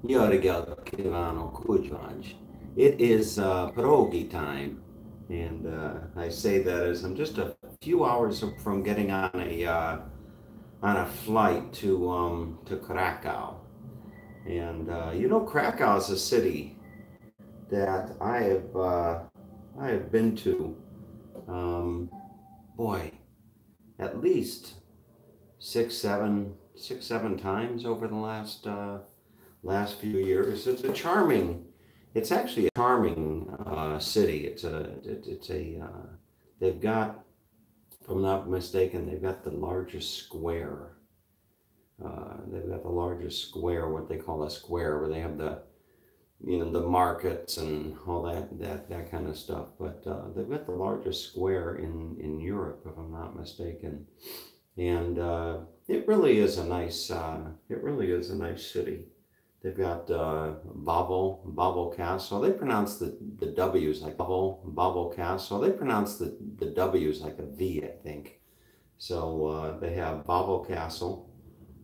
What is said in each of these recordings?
Jorgel Kivano Kujvaj. It is Pierogi time, and I say that as I'm just a few hours from getting on a flight to Krakow. And Krakow is a city that I have been to, um, boy, at least six, seven times over the last few years. It's actually a charming city. They've got, if I'm not mistaken, they've got the largest square. They've got the largest square, what they call a square, where they have the markets and all that kind of stuff. But they've got the largest square in Europe, if I'm not mistaken. And it really is a nice city. They've got Babel Castle. They pronounce the W's like Babel Castle. They pronounce the W's like a V, I think. So they have Babel Castle,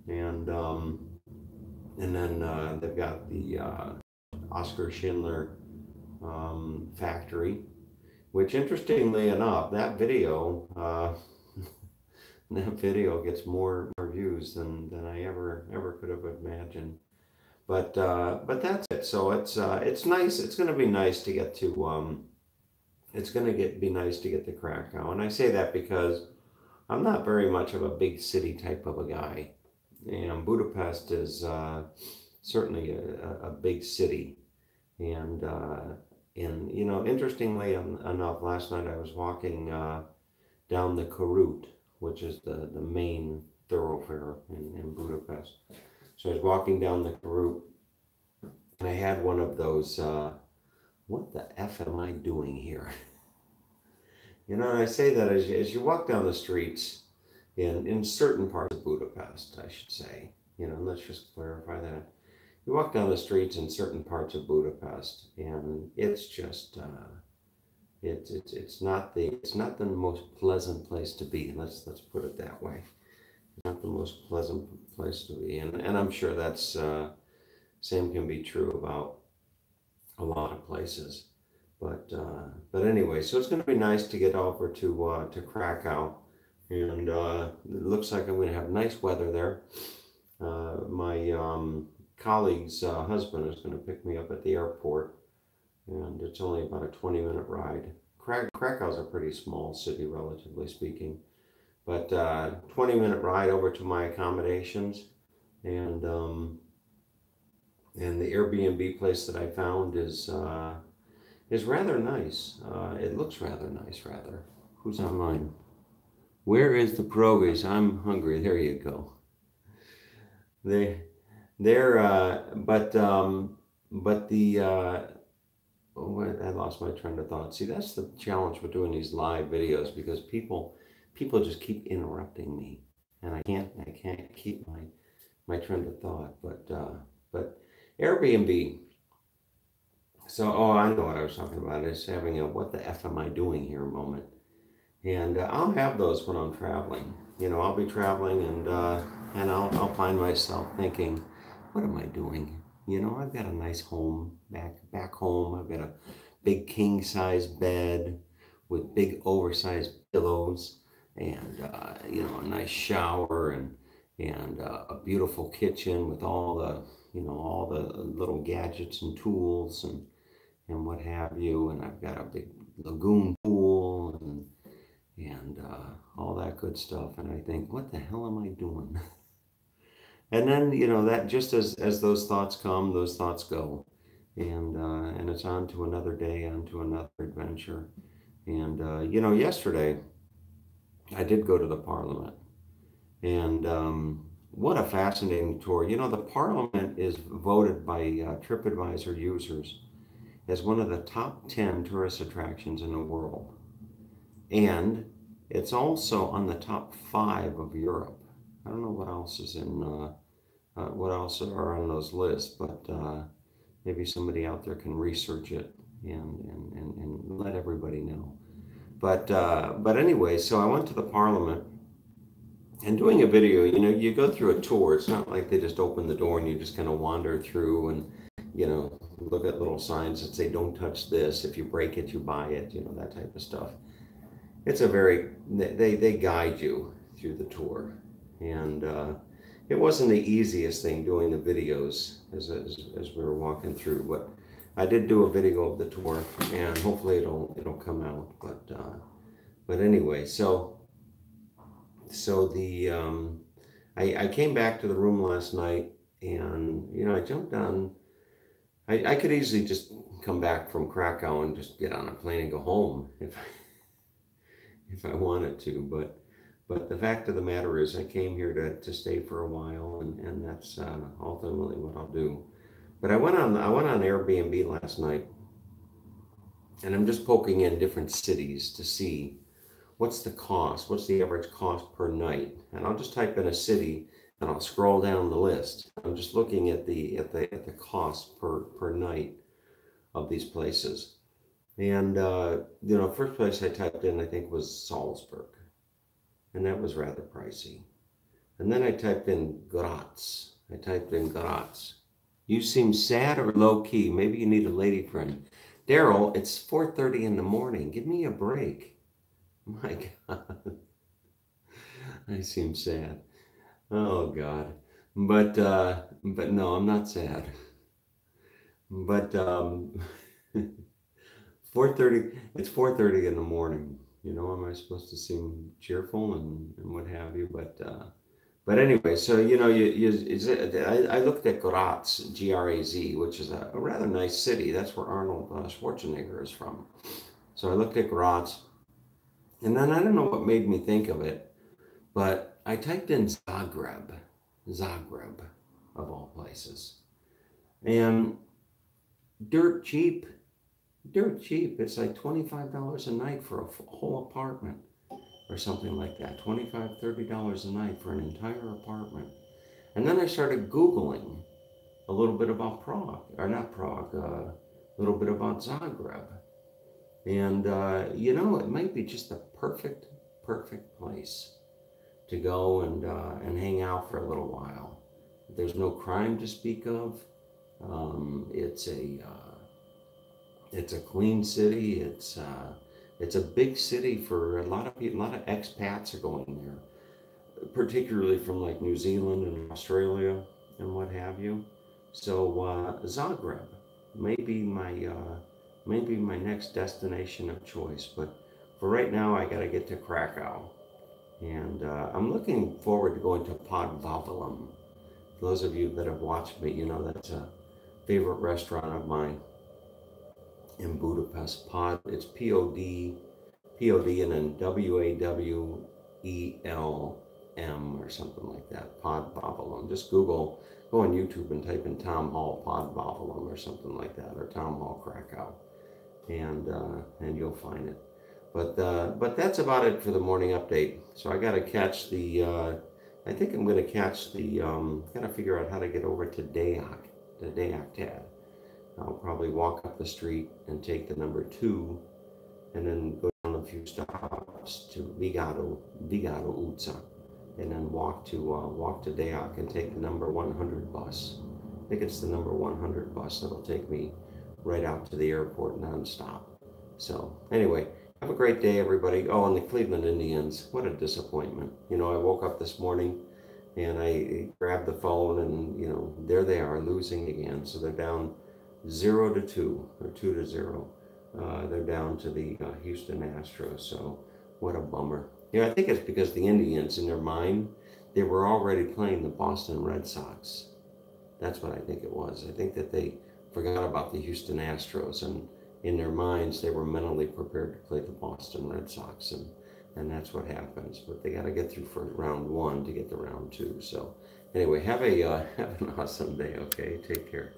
and then they've got the Oscar Schindler factory, which interestingly enough, that video gets more views than I ever could have imagined. But that's it. So it's nice. It's going to be nice to get to it's going to get be nice to get to Krakow, and I say that because I'm not very much of a big city type of a guy, and Budapest is certainly a big city, and interestingly enough, last night I was walking down the Karut, which is the main thoroughfare in Budapest. So I was walking down the route, and I had one of those, what the F am I doing here? And I say that as you walk down the streets in certain parts of Budapest, I should say, let's just clarify that. You walk down the streets in certain parts of Budapest, and it's just, it's not the most pleasant place to be. Let's put it that way. Not the most pleasant place to be, and I'm sure that's same can be true about a lot of places. But anyway, so it's going to be nice to get over to Krakow, and it looks like I'm going to have nice weather there. My colleague's husband is going to pick me up at the airport, and it's only about a 20-minute ride. Krakow's a pretty small city, relatively speaking. But 20-minute ride over to my accommodations, and the Airbnb place that I found is rather nice. It looks rather nice, rather. Who's online? Where is the pierogies? I'm hungry. There you go. They they're but the oh, I lost my train of thought. See, that's the challenge with doing these live videos, because people just keep interrupting me, and I can't keep my train of thought. But Airbnb. So, I know what I was talking about. Is having a what the F am I doing here moment. And I'll have those when I'm traveling. I'll be traveling, and I'll find myself thinking, what am I doing? I've got a nice home back home. I've got a big king size bed with big oversized pillows, and a nice shower, and a beautiful kitchen with all the little gadgets and tools and what have you. And I've got a big lagoon pool and all that good stuff. And I think, what the hell am I doing? And then that just as those thoughts come, those thoughts go, and it's on to another day, on to another adventure. And yesterday I did go to the Parliament, and what a fascinating tour. The Parliament is voted by TripAdvisor users as one of the top 10 tourist attractions in the world. And it's also on the top 5 of Europe. I don't know what else is what else are on those lists, but maybe somebody out there can research it and let everybody know. But anyway, so I went to the Parliament, And doing a video, you know, you go through a tour. It's not like they just open the door and you just kind of wander through and, you know, look at little signs that say, don't touch this. If you break it, you buy it, you know, that type of stuff. It's a very, they guide you through the tour. And it wasn't the easiest thing doing the videos as we were walking through, but I did do a video of the tour and hopefully it'll come out. But anyway, so the I came back to the room last night and you know I jumped on. I could easily just come back from Krakow and just get on a plane and go home if I wanted to, but the fact of the matter is I came here to stay for a while and that's ultimately what I'll do. But I went on Airbnb last night and I'm just poking in different cities to see what's the cost, what's the average cost per night, and I'll just type in a city and I'll scroll down the list. I'm just looking at the cost per night of these places. And you know, first place I typed in I think was Salzburg, and that was rather pricey. And then I typed in Graz. I typed in Graz. You seem sad or low key. Maybe you need a lady friend. Daryl, it's 4:30 in the morning. Give me a break. My God, I seem sad. Oh God, but no, I'm not sad. But 4:30. It's 4:30 in the morning. You know, am I supposed to seem cheerful and what have you? But anyway, so you know, I looked at Graz, Graz, which is a rather nice city. That's where Arnold Schwarzenegger is from. So I looked at Graz, and then I don't know what made me think of it, but I typed in Zagreb, of all places, and dirt cheap, dirt cheap. It's like $25 a night for a whole apartment or something like that. $25, $30 a night for an entire apartment. And then I started Googling a little bit about Prague, or not Prague, a little bit about Zagreb. And, you know, it might be just the perfect place to go and hang out for a little while. There's no crime to speak of. It's a clean city. It's a big city for a lot of people. A lot of expats are going there, particularly from like New Zealand and Australia and what have you. So Zagreb may be my next destination of choice. But for right now, I got to get to Krakow, and I'm looking forward to going to Podvavalum. For those of you that have watched me, you know that's a favorite restaurant of mine in Budapest. It's Pod, and then Wawelm or something like that. Podvavalum. Just go on YouTube and type in Town Hall Podvavalum or something like that, or Town Hall Krakow, and you'll find it. But that's about it for the morning update. So I got to catch the. I think I'm going to catch the. Got to figure out how to get over to Dayactad. I'll probably walk up the street and take the number 2 and then go down a few stops to Vigado Uza, and then walk to Deac and take the number 100 bus. I think it's the number 100 bus that'll take me right out to the airport nonstop. So anyway, have a great day, everybody. Oh, and the Cleveland Indians, what a disappointment. You know, I woke up this morning and I grabbed the phone and, you know, there they are losing again. So they're down 0-2 or 2-0. They're down to the Houston Astros. So what a bummer. Yeah, I think it's because the Indians, in their mind, they were already playing the Boston Red Sox. That's what I think it was. I think that they forgot about the Houston Astros, and in their minds, they were mentally prepared to play the Boston Red Sox, and that's what happens. But they got to get through for round 1 to get to round 2. So anyway, have an awesome day. Okay, take care.